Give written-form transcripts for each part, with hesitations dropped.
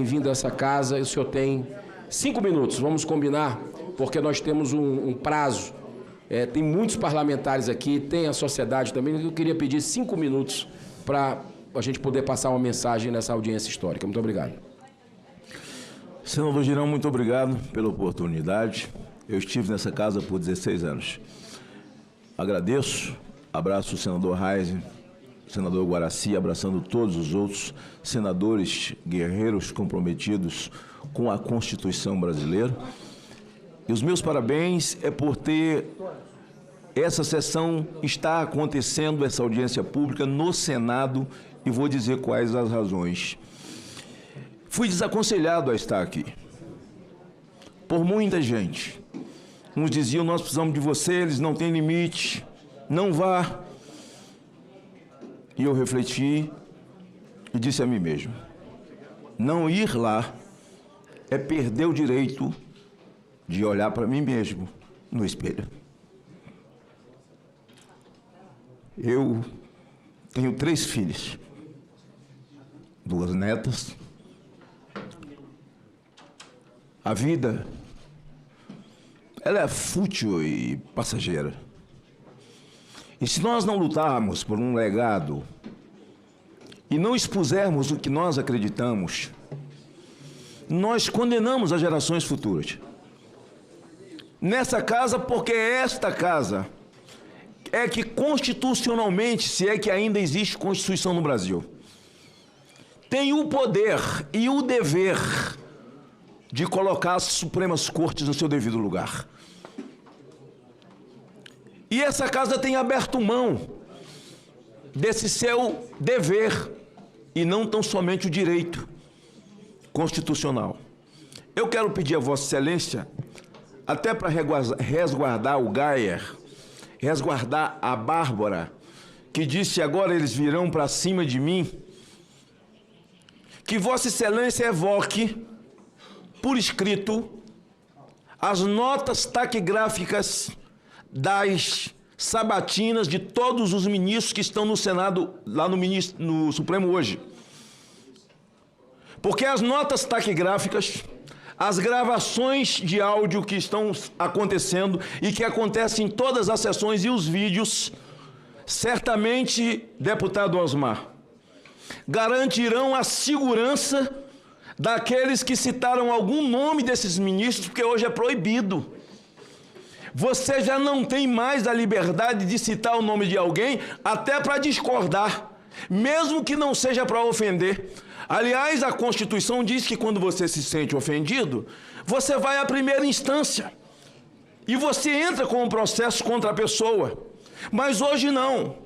bem-vindo a essa casa. O senhor tem 5 minutos, vamos combinar, porque nós temos um prazo. Tem muitos parlamentares aqui, tem a sociedade também. Eu queria pedir 5 minutos para a gente poder passar uma mensagem nessa audiência histórica. Muito obrigado. Senador Girão, muito obrigado pela oportunidade. Eu estive nessa casa por 16 anos. Agradeço, abraço o senador Reisen, o senador Guaraci, abraçando todos os outros senadores guerreiros comprometidos com a Constituição brasileira. E os meus parabéns por ter essa sessão, está acontecendo, essa audiência pública no Senado, e vou dizer quais as razões. Fui desaconselhado a estar aqui por muita gente. Uns diziam, nós precisamos de você, eles não têm limite, não vá. E eu refleti e disse a mim mesmo, não ir lá é perder o direito de olhar para mim mesmo no espelho. Eu tenho 3 filhas, 2 netas. A vida, ela é fútil e passageira. E se nós não lutarmos por um legado e não expusermos o que nós acreditamos, nós condenamos as gerações futuras. Nessa casa, porque esta casa é que constitucionalmente, se é que ainda existe Constituição no Brasil, tem o poder e o dever de colocar as Supremas Cortes no seu devido lugar. E essa casa tem aberto mão desse seu dever e não tão somente o direito constitucional. Eu quero pedir a Vossa Excelência, até para resguardar o Gayer, resguardar a Bárbara, que disse agora eles virão para cima de mim, que Vossa Excelência evoque por escrito as notas taquigráficas das sabatinas de todos os ministros que estão no Senado, lá no Supremo hoje. Porque as notas taquigráficas, as gravações de áudio que estão acontecendo e que acontecem em todas as sessões e os vídeos, certamente, deputado Osmar, garantirão a segurança daqueles que citaram algum nome desses ministros, porque hoje é proibido. Você já não tem mais a liberdade de citar o nome de alguém, até para discordar, mesmo que não seja para ofender. Aliás, a Constituição diz que quando você se sente ofendido, você vai à primeira instância e você entra com um processo contra a pessoa. Mas hoje não.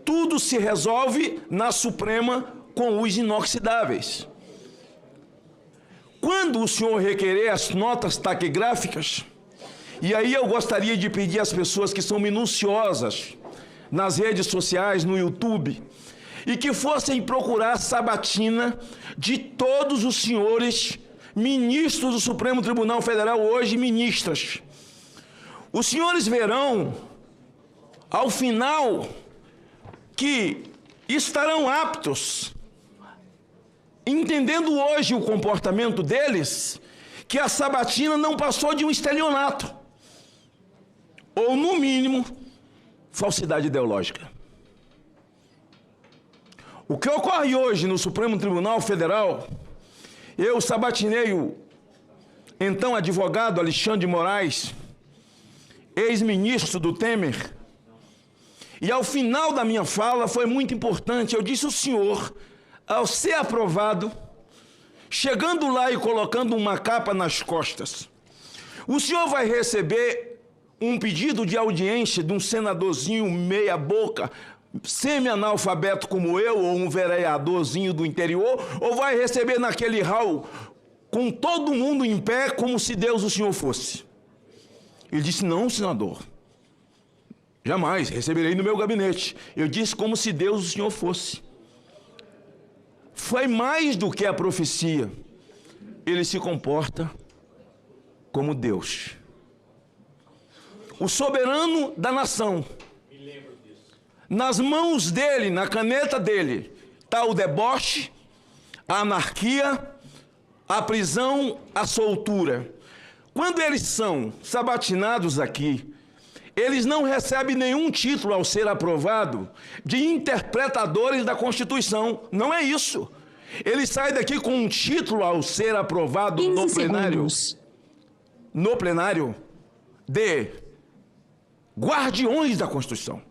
Tudo se resolve na Suprema com os inoxidáveis. Quando o senhor requerer as notas taquigráficas, e aí eu gostaria de pedir às pessoas que são minuciosas nas redes sociais, no YouTube, e que fossem procurar a sabatina de todos os senhores ministros do Supremo Tribunal Federal, hoje ministras. Os senhores verão, ao final, que estarão aptos, entendendo hoje o comportamento deles, que a sabatina não passou de um estelionato, ou, no mínimo, falsidade ideológica. O que ocorre hoje no Supremo Tribunal Federal, eu sabatinei o então advogado Alexandre de Moraes, ex-ministro do Temer, e ao final da minha fala foi muito importante, eu disse: o senhor, ao ser aprovado, chegando lá e colocando uma capa nas costas, o senhor vai receber um pedido de audiência de um senadorzinho meia boca, semi-analfabeto como eu, ou um vereadorzinho do interior, ou vai receber naquele hall com todo mundo em pé, como se Deus o senhor fosse? Ele disse: não, senador, jamais, receberei no meu gabinete. Eu disse: como se Deus o senhor fosse. Foi mais do que a profecia. Ele se comporta como Deus, o soberano da nação. Nas mãos dele, na caneta dele, está o deboche, a anarquia, a prisão, a soltura. Quando eles são sabatinados aqui, eles não recebem nenhum título ao ser aprovado de interpretadores da Constituição. Não é isso. Eles saem daqui com um título ao ser aprovado no plenário. No plenário de guardiões da Constituição.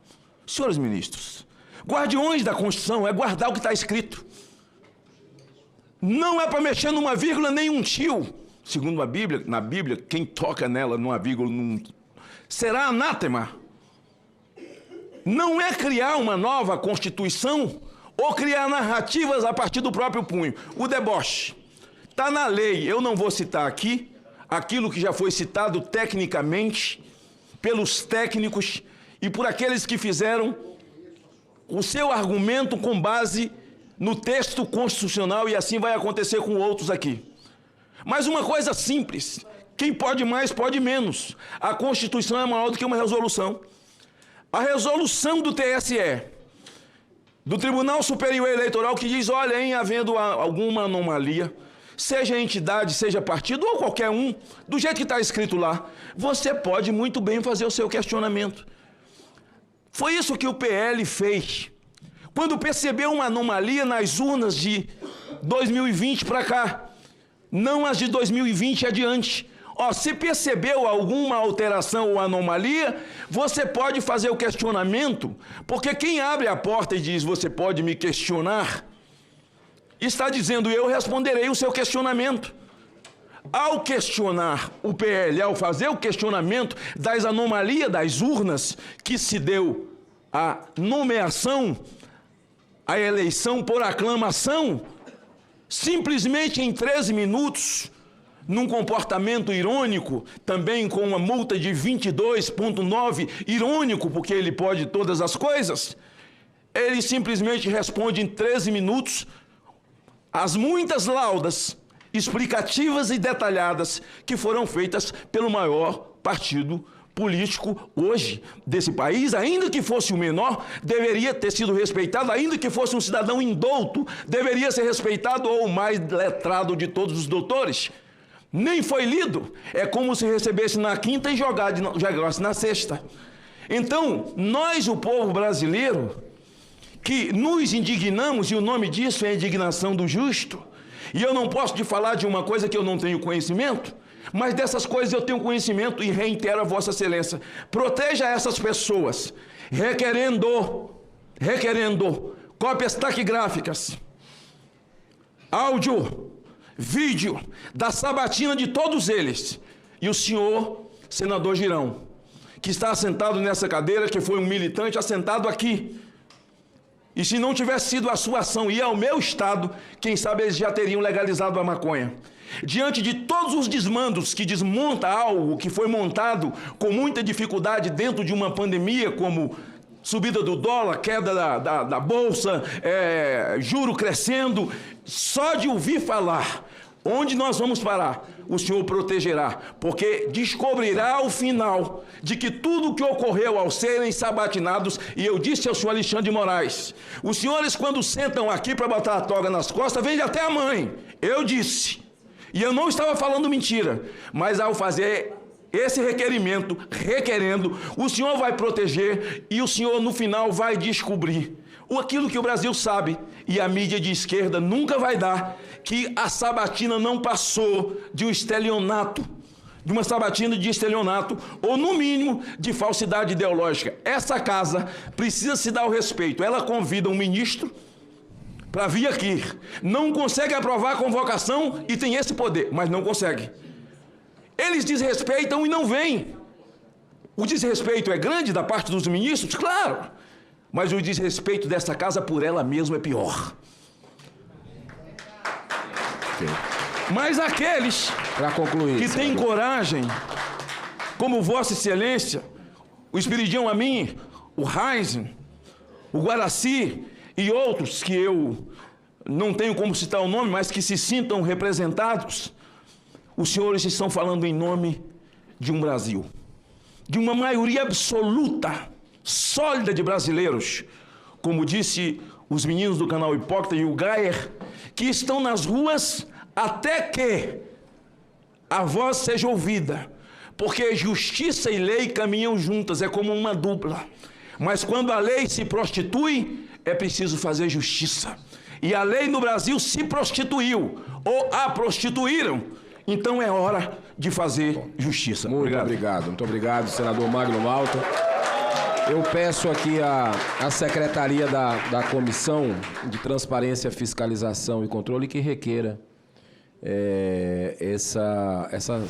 Senhores ministros, guardiões da Constituição é guardar o que está escrito. Não é para mexer numa vírgula nem um tio. Segundo a Bíblia, na Bíblia, quem toca nela numa vírgula será anátema. Não é criar uma nova Constituição ou criar narrativas a partir do próprio punho. O deboche está na lei. Eu não vou citar aqui aquilo que já foi citado tecnicamente pelos técnicos e por aqueles que fizeram o seu argumento com base no texto constitucional, e assim vai acontecer com outros aqui. Mas uma coisa simples: quem pode mais, pode menos. A Constituição é maior do que uma resolução. A resolução do TSE, do Tribunal Superior Eleitoral, que diz, olha, em havendo alguma anomalia, seja entidade, seja partido ou qualquer um, do jeito que está escrito lá, você pode muito bem fazer o seu questionamento. Foi isso que o PL fez quando percebeu uma anomalia nas urnas de 2020 para cá, não as de 2020 adiante. Se percebeu alguma alteração ou anomalia, você pode fazer o questionamento, porque quem abre a porta e diz, você pode me questionar, está dizendo, eu responderei o seu questionamento. Ao questionar o PL, ao fazer o questionamento das anomalias das urnas, que se deu a nomeação, a eleição por aclamação, simplesmente em 13 minutos, num comportamento irônico, também com uma multa de 22,9, irônico, porque ele pode todas as coisas, ele simplesmente responde em 13 minutos as muitas laudas explicativas e detalhadas que foram feitas pelo maior partido político hoje desse país. Ainda que fosse o menor, deveria ter sido respeitado, ainda que fosse um cidadão indouto, deveria ser respeitado, ou o mais letrado de todos os doutores. Nem foi lido. É como se recebesse na quinta e jogasse na sexta. Então, nós, o povo brasileiro, que nos indignamos, e o nome disso é indignação do justo, e eu não posso te falar de uma coisa que eu não tenho conhecimento, mas dessas coisas eu tenho conhecimento e reitero a Vossa Excelência. Proteja essas pessoas, requerendo cópias taquigráficas, áudio, vídeo da sabatina de todos eles. E o senhor, senador Girão, que está assentado nessa cadeira, que foi um militante assentado aqui. E se não tivesse sido a sua ação e ao meu estado, quem sabe eles já teriam legalizado a maconha. Diante de todos os desmandos que desmonta algo que foi montado com muita dificuldade dentro de uma pandemia, como subida do dólar, queda da bolsa, juro crescendo, só de ouvir falar, onde nós vamos parar? O senhor protegerá, porque descobrirá ao final de que tudo o que ocorreu ao serem sabatinados, e eu disse ao senhor Alexandre de Moraes, os senhores quando sentam aqui para botar a toga nas costas, vende até a mãe. Eu disse, e eu não estava falando mentira, mas ao fazer esse requerimento, requerendo, o senhor vai proteger e o senhor no final vai descobrir aquilo que o Brasil sabe e a mídia de esquerda nunca vai dar, que a sabatina não passou de um estelionato, de uma sabatina de estelionato, ou no mínimo de falsidade ideológica. Essa casa precisa se dar o respeito. Ela convida um ministro para vir aqui, não consegue aprovar a convocação e tem esse poder, mas não consegue. Eles desrespeitam e não vêm. O desrespeito é grande da parte dos ministros? Claro. Mas o desrespeito dessa casa por ela mesma é pior. Okay. Mas aqueles que têm coragem, como Vossa Excelência, o Espiridião Amin, o Heisen, o Guaraci e outros que eu não tenho como citar o nome, mas que se sintam representados, os senhores estão falando em nome de um Brasil, de uma maioria absoluta, sólida de brasileiros, como disse os meninos do canal Hipócrita e o Gayer, que estão nas ruas até que a voz seja ouvida, porque justiça e lei caminham juntas, é como uma dupla. Mas quando a lei se prostitui, é preciso fazer justiça. E a lei no Brasil se prostituiu, ou a prostituíram. Então é hora de fazer justiça. Muito obrigado, senador Magno Malta. Eu peço aqui à Secretaria da Comissão de Transparência, Fiscalização e Controle que requeira essa